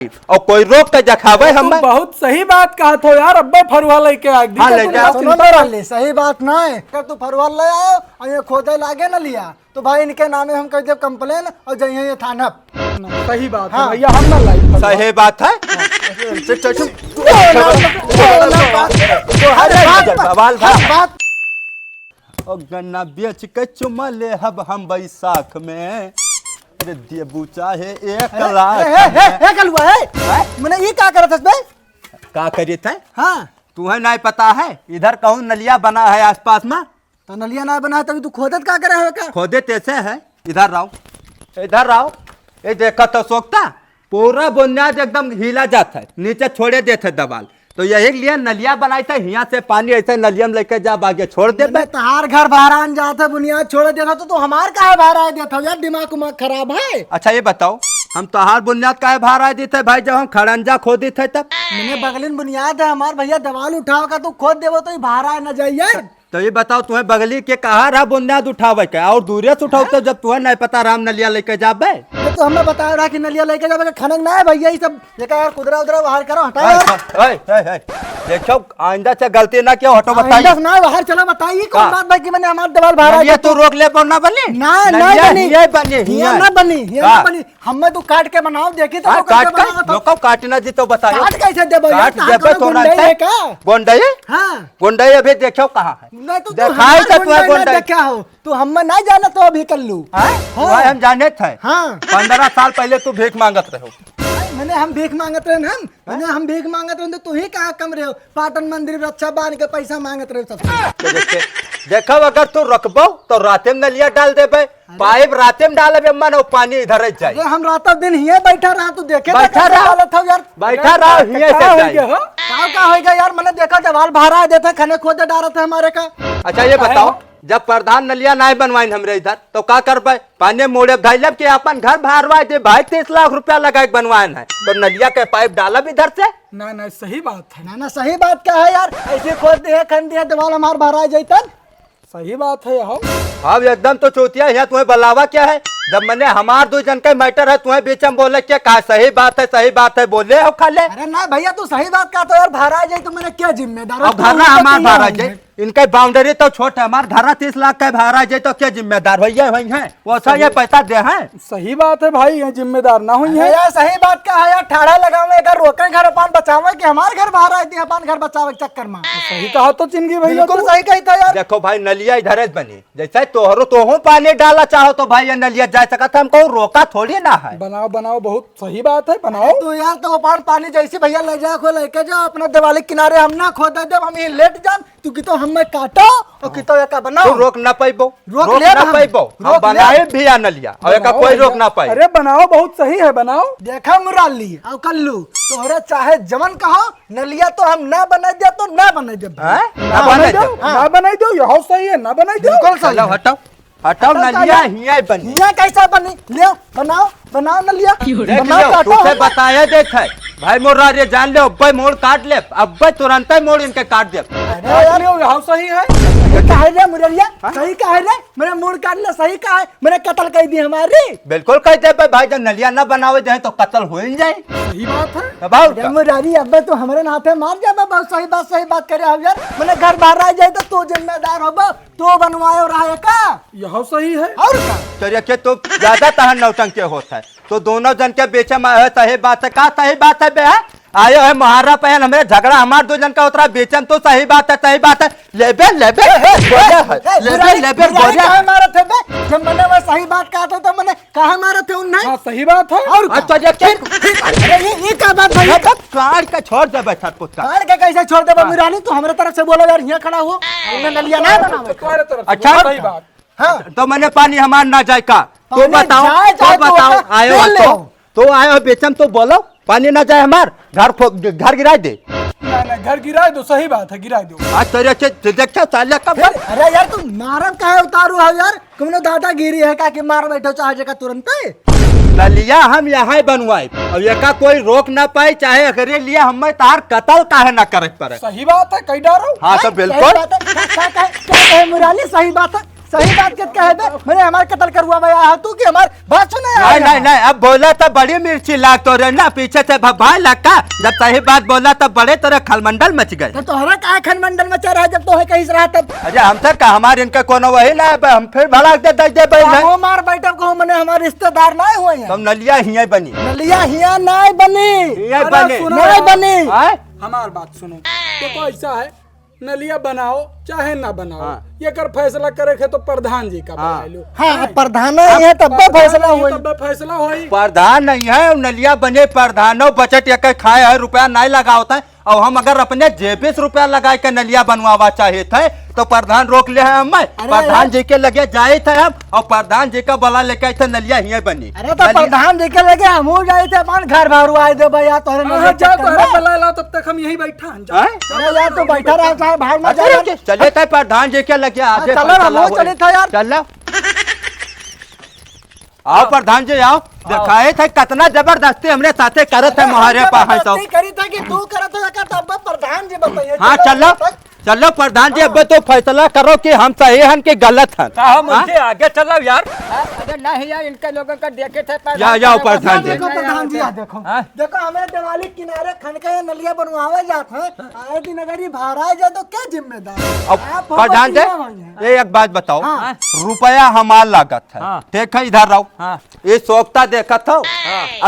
और कोई रोक के जखावे हम बहुत सही बात कहा तो यार। अब्बे फरुआ लेके आ दी। हाँ, ले जा। सुनो मेरा ले, सही बात ना है। अगर तू फरवल ले आयो और ये खोदे लागे ना लिया तो भाई इनके नामे हम कर दे कंप्लेन और जाइए ये थाना। सही बात है हाँ। भैया, हम ना लाई। सही बात है। गन्ना बेच के चुमा ले हब हम बैसाख में देबू चाहे 1 लाख। कलुआ है मैंने ये क्या करा था बे? का करिए थे? हाँ तुम्हें नहीं पता है इधर कहूँ नलिया बना है आसपास में? तो नलिया ना बना तभी तू खोदत क्या करे है का? खोदे तैसे है। इधर आओ, इधर आओ। ये देखा तो सोखता पूरा बुनियाद एकदम हिला जाता है, नीचे छोड़े देते दबाल। तो यही लिए नलिया बनाई था, यहाँ से पानी ऐसे नलिया में लेके जा आगे छोड़ दे। तहार घर बहरान जाता बुनियाद छोड़ देता तो हमार का बहरा देता यार, दिमाग उमाग खराब है। अच्छा ये बताओ हम तोहार बुनियाद का भार देते भाई जब हम खड़ंजा खोदी थे तब? मैंने बगलिन बुनियाद है हमार भैया, दवाल उठाओ का तू खोद देवो तो भाड़ा न जाइए। तो ये बताओ तुम्हें बगली के कहा रहा बुनियाद उठावे के और दूरे से उठाओ तो जब तुम्हें नहीं पता राम नलिया लेके जाबे? तो हमें बताया रहा कि नलिया लेके जाबे, खनक ना है भैया ये सब। देखा यार कुदरा उधरा बाहर करो, हटाओ। देखो आइंदा से गलती ना क्यों, हटो बताइए ना बाहर चलो, बताइए कौन बात भाई कि मैंने हमारे दवाल भाड़ा ये तू रोक ले पर ना बनी ना बनी, ये बनी ये ना बनी, ये ना बनी। हमें तू काट के बनाओ, देखी तो काट कर लोको काटना जी तो बताओ। काट कैसे देबो यार? काट देबे तो ना है गोंडई। हां गोंडई अभी देखो कहां है? नहीं तो दिखाई तो तुम्हें गोंडई क्या हो तू? हम नहीं जाना तो अभी कर लू। हां हम जाने थे। हां 15 साल पहले तू भीख मांगत रहो। मैंने हम भीख मांगत रहे हम भीख मांगत रहे तो तू ही कहाँ कम रहे हो? पाटन मंदिर में अच्छा बांध के पैसा मांगत रहे सबसे। देखो अगर तू रखबो तो राते में नलिया डाल देबे, पाइप राते में डाले मन वो पानी इधर जाए। हम रात दिन हिये बैठा रहा, तू देखे बैठा रहा यार, बैठा रहा हिये से जाए। का होगा यार? मैंने देखा दवाल भाड़ा देते खने खोदे डालत है हमारे का। अच्छा ये बताओ जब प्रधान नलिया नहीं बनवाइन हमरे इधर तो का कर पाए? पानी मोड़े धैलब के अपन घर भारवा दे भाई 30 लाख रुपया लगा के बनवाए है तो नलिया के पाइप डालब इधर से। ना सही बात है। ना सही बात क्या है यार? ऐसे खोद दे खन दिया दवाल हमार भरा जाता। सही बात है यार। अब एकदम तो चोतिया यहाँ तुम्हें बलावा क्या है? जब मैंने हमार 2 जन का मैटर है तुम्हें बीच में बोले क्या कहा सही बात है बोले हो खाले। अरे ना भैया तू सही बात का तो यार भरा जाए तो मैंने क्या जिम्मेदार? अब घर हमार भरा जाए, इनके बाउंड्री तो छोटा है, हमार घर 30 लाख का भरा जाए तो क्या जिम्मेदार भैया वही है वो सा ये पैसा दे है। सही बात है भाई, ये जिम्मेदार ना हुई है यार। सही बात का है यार, ठाड़ा लगावे घर रोके घर अपन बचावे कि हमार घर भरा दी अपन घर बचावे के चक्कर में। सही कहा तो चिंगी भैया, बिल्कुल सही कही था यार। देखो भाई नलिया इधर बनी जैसे तोहरो तो पानी डाला चाहो तो भाई ये नलिया जा सकता है, हमको रोका थोड़ी ना है। बनाओ बहुत सही बात है, बनाओ। तो यार तो पानी जैसे भैया ले जा खो लेके जाओ अपना दिवाली किनारे, हम ना खोद दे हम ये लेट जाम तू की तो हमें काटो और की तो एक बनाओ। रोक ना पाइबो, रोक ना पाइबो, हम बनाए भी या नलिया और एक कोई रोक ना पाए। अरे बनाओ बहुत सही है, बनाओ। देखा मुराली और कल्लू तोहरा चाहे जमन कहो नलिया तो हम ना बना दे तो ना बना दे, ना बनाई दो यह सही है, ना बनाई दो। बिल्कुल सही। हटाओ नलिया हिया बनी। हिया कैसा बनी? ले बनाओ नलिया बनाओ। तुझे बताया देखे भाई मोरा रे जान ले अब्बे मोड़ काट ले, अब्बे तुरंत ही मोड़ इनके काट दे। अरे यार यह सही है। कहे रे मुरलिया सही कहे रे, मेरा मूड काट ले सही कहा, मैंने कत्ल कर दी हमारी। बिल्कुल कह दे भाई जब नलिया ना बनावे जाए तो कत्ल हो ही जाए। सही बात है भाई मुरारी अब्बे तो हमारे हाथे मार जा। बहुत सही बात करे हो यार। मैंने घर बाहर आ जाए तो तू जिम्मेदार हो, तो बनवाए रहा का यह सही है। और का चलिए के तो ज्यादा तहन नौटंकी होता है तो दोनों जन के बीच में है सही बात है। का सही बात है बे? आयो है मुहारा पहन हमें झगड़ा हमार 2 जन का उतरा बेचन तो सही बात है। लेबे मारा थे बे? जब मैंने वो सही बात कहा था तो मैंने कहा मारा थे उन्हें। हाँ सही बात है। और ये क्या बात भाई? काट के छोड़ दे बैठा पुत्ता। काट के कैसे छोड़ दे मुरानी? तू हमारे तरफ से बोलो यार, यहाँ खड़ा हो नलिया ना बनावे। तुम्हारे तरफ से अच्छा सही बात। हाँ तो मैंने पानी हमार ना जाए का तो बताओ आयो तो आयो बेचम तो बोलो पानी ना जाए हमार घर गिरा दे। ना घर गिरा दो, सही बात है गिरा दो। आज तेरे देखा साले कब? अरे यार तुम मारम काहे उतारू हो यार? तुमने दादागिरी है का कि मार बैठो चाहे जगह तुरंत नलिया हम यहाँ बनवाए और ये का कोई रोक ना पाए चाहे अगर लिए हमें तार कत्ल काहे ना करे पड़े। सही बात है, कई डारो। हाँ तो बिल्कुल मुराली सही बात है, सही बात के कहे दे मैंने हमारे कत्ल करवा भाई आया तू कि हमार बात सुने आया नहीं नहीं नहीं, अब बोला तो बड़ी मिर्ची लाग तो रे ना, पीछे से भगवान लगता, जब सही बात बोला तब बड़े तरह खलमंडल मच गए। तो तोहरा का खनमंडल में चल रहा है जब तो है कहीं से रहा तब अरे हमसे का हमारे इनका कोनो वही ना है, हम फिर भड़क दे दे भाई वो मार बैठक को मैंने हमारे रिश्तेदार ना हुए हैं तुम नलिया हिया बनी नलिया हिया नहीं बनी हिया अरे बनी सुनो। नहीं बनी आए? हमार बात सुनो देखो ऐसा है नलिया बनाओ चाहे ना बनाओ हाँ। ये कर फैसला करे के तो प्रधान जी का हाँ। बना लो हाँ प्रधान ही है तब फैसला हुई तब फैसला होई प्रधान नहीं है, नलिया बने प्रधानो बजट एक खाए है, रुपया नहीं लगा होता है, और हम अगर अपने जेबे से रुपया लगा के नलिया बनवावा चाहे थे तो प्रधान रोक ले है हमें, प्रधान जी के लगे जाए थे हम, और प्रधान जी का बोला लेके आए थे नलिया हिया बनी। अरे तो प्रधान जी के लगे हम हो जाए थे अपन घर भारू आए दे भैया तोहरे हाँ, नलिया जाओ चक्कर तो में। बला ला तब तक हम यही बैठा हैं जाओ। हैं? अरे यार तो बैठा रहा चाहे भाड़ में जा अरे चले थे प्रधान जी के लगे आगे चलो ना, वो चले था यार। चलो आओ प्रधान जी आओ, दिखाए थे कितना जबरदस्ती हमरे साथे करत है मोहरे पर तो। करी था कि तू करत है का तब प्रधान जी बताइए हाँ चलो चलो प्रधान जी, अब तो फैसला करो कि हम सही हैं कि गलत हैं। हम उनसे आगे चलो यार। अरे नहीं यार इनके लोगों का देखे थे पर या जाओ प्रधान जी। देखो प्रधान जी आ देखो हाँ? देखो हमें दिवाली किनारे खन के ये नलिया बनवावे जाते हैं आए दिन अगर ये बाहर आ जाए तो क्या जिम्मेदार अब आप हम प्रधान बतिया भाई हैं। जी ये एक बात बताओ, हाँ। रुपया हमार लागत है, हाँ। ठीक है इधर रहो, हाँ। ये सोखता देखा था,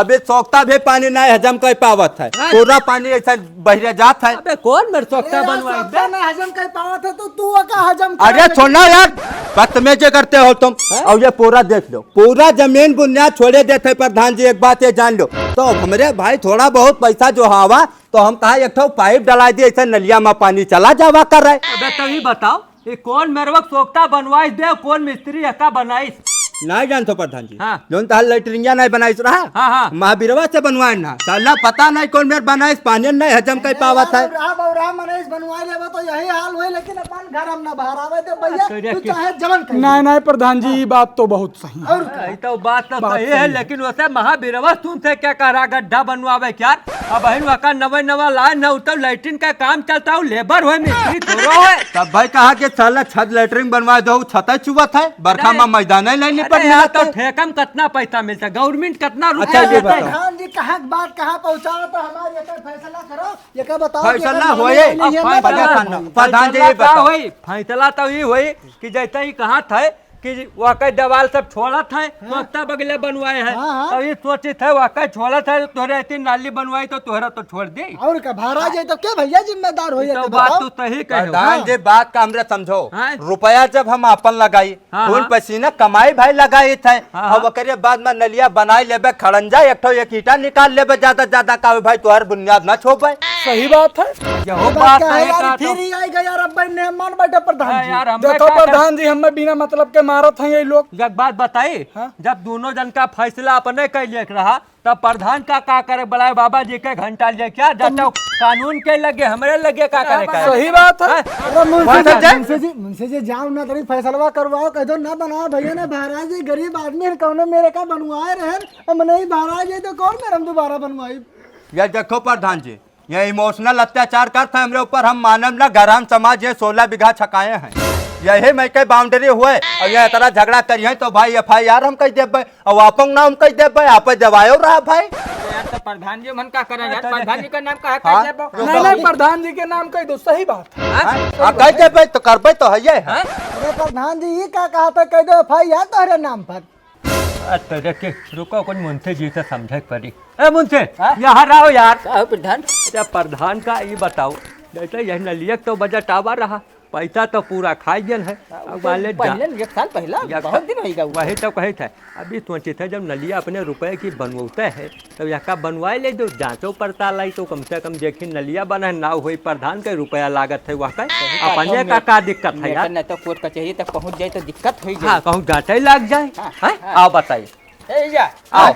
अब ये सोखता भी पानी नहीं हजम कर पावत है, पूरा पानी ऐसा बहरे जात है। अबे कौन मेरे सोखता अरे बनवाई सोचता नहीं हजम कर पावा था तो तू का हजम कर अरे छोड़ना यार, बदतमीजी करते हो तुम। और ये पूरा देख लो, पूरा जमीन बुनियाद छोड़े देते प्रधान जी, एक बात ये जान लो। तो हमरे भाई थोड़ा बहुत पैसा जो हवा तो हम कहा एक ठो पाइप डला दिए, ऐसा नलिया में पानी चला जावा कर रहे। अबे तभी बताओ ये कौन मेरे वक्त सोखता बनवाई दे, कौन मिस्त्री हका बनाई? नहीं जानते प्रधान जी, हाँ। जोन ताल लेटरिंगा नहीं बनाई रहा, हाँ, हाँ। महावीरवा से बनवाए ना, साला पता नहीं कौन मेरे बनाई, पानी नहीं हजम कर पावत है। राम मनेश बनवाए लेबो तो यही हाल होई लेकिन अपन घर हम ना बाहर आवे दे भैया तेरे तू के- चाहे जवन कर नहीं नहीं प्रधान जी ये बात तो बहुत सही है। यही तो बात तो सही है, लेकिन वैसे महावीरवा तुमसे क्या कह रहा गड्ढा बनवावे क्या? अब बहन वका नवा लाए न उतर लैट्रिन का काम चलता हूँ, लेबर हुए मिस्त्री थोड़ा है। तब भाई कहा कि साला छत लेटरिंग बनवा दो, छत चुवत है, बरखा में मैदान नहीं लेनी अरे यहाँ तो पड़ी। ठेकम कितना पैसा मिलता, गवर्नमेंट कितना अच्छा, रुपया ये देता है? बताओ। प्रधान जी कहाँ बात कहाँ पहुँचाओ तो हमारे ये फैसला करो ये का बताओ कि फैसला अगर होए, नहीं है, नहीं है, अब बताओ। प्रधान जी ये फैसला बताओ। हुई, फैसला तो ये हुई कि जैसे ही कहा था कि वाकई दवाल सब छोड़ा था, सोचता बगले बनवाए हैं, हाँ, हाँ। तो ये सोचे थे वाकई छोड़ा था, तोहरे इतनी नाली बनवाई तो तोहरा तो छोड़ दी। और का बाहर आ जाए तो क्या भैया जिम्मेदार हो ये तो का बात बताओ तो सही कहे हो। प्रधान जी बात का हमरे समझो, हाँ। रुपया जब हम अपन लगाई, हाँ, खून हाँ। पसीना कमाई भाई लगाई थे, हाँ, और ओकरे बाद में नलिया बनाई लेबे, खड़ंजा एक ठो एक ईटा निकाल लेबे, ज्यादा का भाई तोहर बुनियाद न छोपे। सही बात है यहो बात बात क्या है सही यार कहा फिर तो। ही आएगा यार अब भाई ने मान बैठे प्रधान जी यार हमें देखो क्या कर- प्रधान जी हमें बिना मतलब के मारत हैं ये लोग। एक बात बताई, जब दोनों जन का फैसला अपने कैले रहा तब प्रधान का करे बुलाए बाबा जी के घंटा ले क्या जाता कानून के लगे हमरे लगे का करे का सही बात है। अरे मुंशी जी जाओ ना तरी फैसला करवाओ कह दो ना बनाओ भैया ने महाराज जी गरीब आदमी है कौन मेरे का बनवाए रहे अब नहीं महाराज जी तो कौन मेरे हम दोबारा बनवाई ये देखो प्रधान जी, ये इमोशनल अत्याचार करते हैं हमरे ऊपर, हम मानव ना गराम समाज ये 16 बीघा छकाए हैं, यही मैं के बाउंड्री हुए, और ये तरह झगड़ा करिए तो भाई FIR हम कह देबे, और आपन नाम कह देबे, आप जवायो रहा भाई। यार तो प्रधान जी मन का करें यार, प्रधान जी का नाम कहा हाँ? कैसे नहीं नहीं प्रधान जी के नाम कह दो सही बात है। हाँ, कह देबे तो करबे तो है ये है। अरे प्रधान जी ये क्या कहा था कह दो FIR तुम्हारे नाम पर तेरे के रुको कुछ मुंशी जी से समझे पड़ी। ए मुंशी यहाँ रहो यार। कहो प्रधान। अच्छा प्रधान का ये बताओ, जैसे यह नलियक तो बजट आवा रहा, पैसा तो पूरा खाइजन है, अब वाले पहले एक साल पहला बहुत दिन होगा वही तो कहे थे, अभी सोचे थे जब नलिया अपने रुपए की बनवाते है तो यह का बनवाए ले दो, जांचो पड़ताल आई तो कम से कम देखी नलिया बना ना हुई, प्रधान के रुपया लागत है वह का अपने का दिक्कत है यार। नहीं तो कोर्ट कचहरी तक पहुंच जाए तो दिक्कत हो हाँ कहूँ जांचे लग जाए। हाँ, हैं? हाँ। आओ बताइए, जाए आओ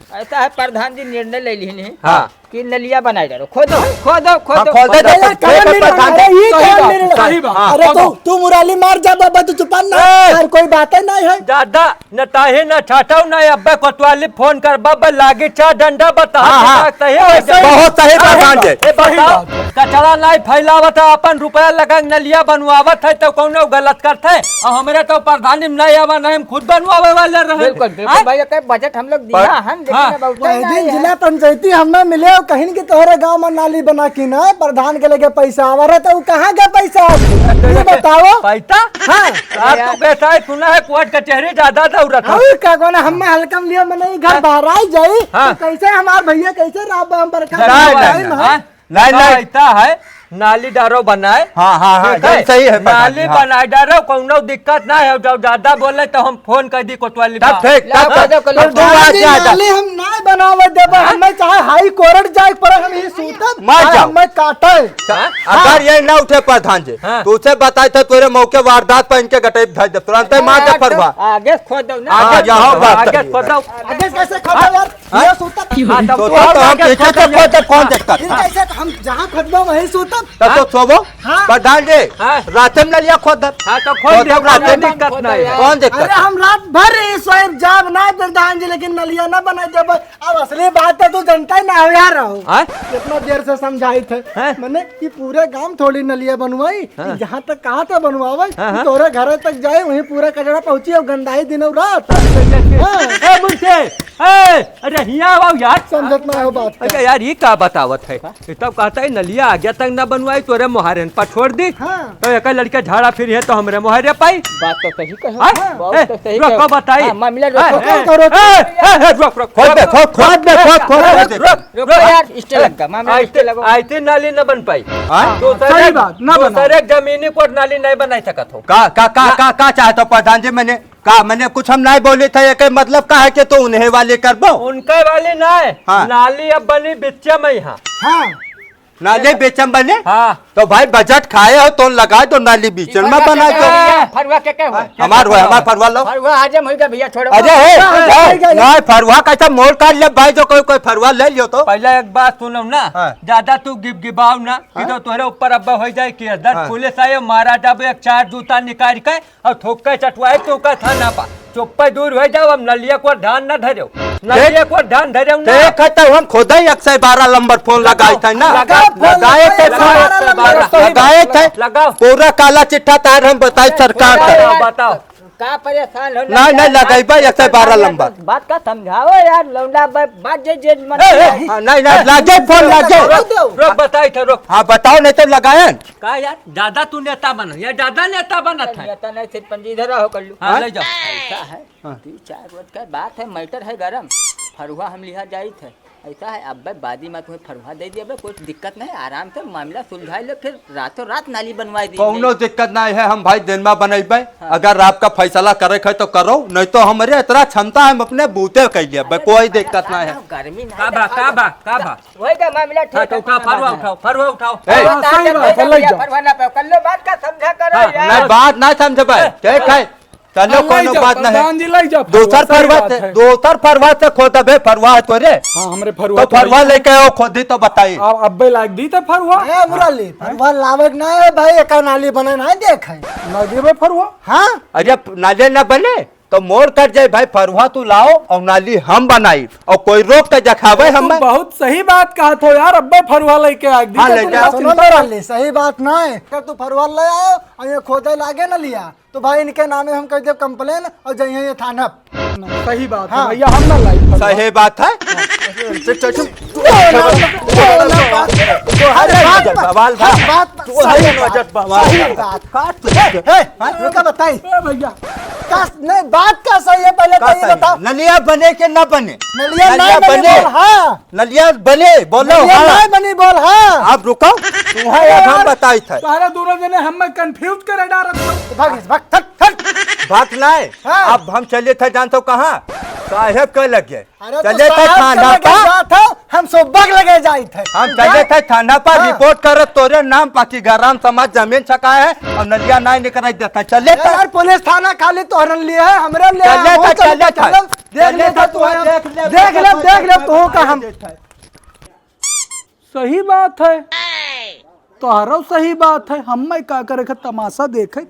ऐसा है प्रधान जी निर्णय ले ली हाँ। कि नलिया बनाए जा खोदो खोदो हाँ, खोदो खोदे दे। अरे कौन निर्णय? अरे ये कौन निर्णय? सही बात। अरे तू मुराली मार जा बाबा, तू चुप ना यार, कोई बात ही नहीं है। दादा न ताहे न छाटाऊ न अब्बे कोतवाली फोन कर बब्बे लागी चा डंडा बता बहुत सही प्रधान जी। बताओ कचरा नहीं फैलावत है, अपन रुपया लगा नलिया बनवावत है तो कौन गलत करते है और हमारे तो प्रधानी नहीं आवा नहीं, हम खुद बनवावे वाले रहे। बिल्कुल बिल्कुल भाई का बजट हम लोग दिया हम लेकिन अब उतना वही नहीं दिन है। जिला पंचायती हमें मिले और कहीं के तोहरे गांव में नाली बना की ना प्रधान के लगे पैसा आवा रहा तो कहाँ का पैसा? ये बताओ। पैसा हाँ आप तो कहता है सुना है कोर्ट कचहरी ज्यादा दौड़त है। और का कोना हमें हल्कम लिया मैंने घर बाहर आई जाई हाँ। तो कैसे हमार भैया कैसे राब हम पर नहीं ऐसा है नाली डारो बनाए। हाँ हाँ हाँ ठीक है? सही है प्रधान नाली जी, हाँ। बनाए डारो कोनो दिक्कत ना है, जब ज्यादा बोले तो हम फोन कर दी कोतवाली तब ठीक तब खोदो, खोदो। तब दो आ जा। नाली हम ना बनावे देबे, हमें चाहे हाई कोर्ट जाए पर हम ही सूतत मार जाओ। हमें काटे। अगर ये ना उठे प्रधान जी हाँ। तो उसे बताए थे तुरे मौके वारदात पर इनके गटे धर दे, तुरंत ही मार दे फरवा। आगे खोदो ना हाँ, यहाँ बात आगे करिए। खोदो। आगे कैसे खोदो यार? ये सूतत हाँ, तब तो तो और हम आगे पीछे से खोदो। खोदे कौन देखता फिर था? कैसे हम जहाँ खोदबो वहीं सूतत? तब तो सोबो हाँ। प्रधान जी हाँ। रात में लिया खोद दे। हाँ तो खोद दे, खोदो रात कोई में। दिक्कत नहीं है। कौन देखता अरे हम रात भर स्वयं जाब ना प्रधान जी लेकिन नलिया ना बनाए देबे। अब असली बात है तू जनता ही ना हो यार हो। हाँ? कितना देर से समझाई थे हाँ? मैंने कि पूरे गांव थोड़ी नलिया बनवाई, जहाँ तक कहा था बनवावे हाँ। तोरे घर तक जाए वहीं पूरा कचरा पहुंची और गंदाई दिनों रात। हाँ। ए मुझसे ए अरे हिया आओ यार। समझत ना हो बात अच्छा का। यार ये क्या बतावत है? ये तब कहता है नलिया आगे तक ना बनवाई तोरे मोहरे पर छोड़ दी। हाँ। तो एक लड़का झाड़ा फिर है तो हमरे मोहरे पाई। बात तो सही कहो हाँ? बात तो सही रोको कहो। बताइए। हाँ, मामला ए, रोको ए, करो। रोक रोक खोद दे खोद दे खोद दे। रोको यार स्टे लगा मामला स्टे लगो आईती नाली न बन पाई। हाँ? सही बात, ना बना। दूसरे जमीनी को नाली नहीं बनाई सकत हो। का चाहते हो प्रधान जी? मैंने कुछ हम नहीं बोले थे, एक मतलब का है कि तो उन्हें वाले करबो उनके वाली ना है। हाँ। नाली अब बनी बिच्चे में यहाँ। हाँ नाली बेचम बने। हाँ तो भाई बजट खाए हो तो लगाए तो नाली बीच में बना दो। फरवा के क्या हुआ हमार फरवा लो। फरवा आजम होगा भैया छोड़ो अरे नहीं फरवा कैसा मोल काट ले भाई, जो कोई फरवा ले लियो तो। पहले एक बात सुनो ना, हाँ। ज्यादा तू गिबाव ना कि तो तुम्हारे ऊपर अब्बा हो जाए कि दर हाँ। पुलिस आए मारा जब एक चार जूता निकाल के और ठोक के चटवाए तो का थाना पा चुप्पे दूर हो जाओ। अब नलिया को ध्यान न धरो, नलिया को ध्यान धरो ना। देख तो हम खुद ही 112 नंबर फोन लगाए थे ना, लगाए थे लगाए थे। लगाओ पूरा काला चिट्ठा तार हम बताई सरकार का। बताओ का परेशान हो नहीं लगाई भाई 112 नंबर। बात का समझाओ यार लौंडा बात जे मत हाँ, नहीं लागे फोन लागे। रोक बताई थे रोक। हाँ बताओ नहीं तो लगाए। का यार ज्यादा तू नेता बना या ज्यादा नेता बनत है? नेता नहीं सिर्फ पंजी धरा हो कर लू हाँ ले जाओ। ऐसा है 3-4 रोज का बात है मैटर है गरम फरुआ हम लिहा जाई थे ऐसा है अब बादी में तुम्हें फरुआ दे दिया कोई दिक्कत नहीं आराम से मामला सुलझा लो फिर रातों रात नाली बनवाई दी कोनो दिक्कत नहीं है, हम भाई दिन में बनेबे। अगर आपका फैसला करे है तो करो, नहीं तो हमारे इतना क्षमता है हम अपने बूते कर लिए, कोई दिक्कत नहीं है। गर्मी का बा वही का मामला हाँ ठीक तो उठाओ फरवा उठाओ फरवा उठाओ। सही बात है, ले जाओ। फरवा ना पे कर लो बात का समझा करो हाँ, यार नहीं बात नहीं समझ भाई, ठीक है चलो कोनो बात नहीं प्रधान जी है। लाई जाओ दूसर फरवा से खोदा बे फरवा है तोरे हाँ हमरे फरुआ तो फरवा लेके आओ खोदी तो बताइए। अब अब्बे लाग दी थे फरुआ ए मुराली फरवा लावे ना है भाई, एक नाली बने ना देख है। ना देवे फरुआ हाँ अरे नाले न बने तो मोड़ कर जाए भाई, फरवा तू लाओ और नाली हम बनाई और कोई रोक के जखावे हम। तुम बहुत सही बात कहा थो यार अब्बे फरुआ लेके आ दी हाँ, तो ले तुम जाओ। बात सुनो चिंता मुराली सही बात ना है, अगर तू फरवा ले आओ और ये खोदे लागे ना लिया तो भाई इनके नामे हम कर दे कंप्लेन और जाइए ये थाना। नहीं, सही बात है हाँ। भैया हम ना लाई फरुआ। सही बात है। बवाल था। बताई ए भैया नहीं बात का सही है, पहले तो ये बताओ नलिया बने के न बने? नलिया नहीं बनी बोल हाँ, नलिया बने बोलो नलिया हाँ। नहीं बनी बोल हाँ। आप रुको, तुम्हारे हम बताई थे तारा दोनों जने हमें कंफ्यूज करे डारत हो। बात नहीं। हाँ। अब हम चले थे जानते हो कहाँ? साहेब के लगे अरे चले थे थाना पर, हम सोबक लगे जाए थे। हम चले थे थाना पर हाँ। रिपोर्ट कर तोरे नाम पाकी ग्राम समाज जमीन छका है और नलिया नहीं निकल देता। चले थे यार पुलिस थाना खाली तोहरन लिए है, हमरे लिए चले है, थे हम चले चलो, थे देख ले तो तू है, देख ले तो का हम सही बात है, तोहरो सही बात है, हम का करे के तमाशा देखे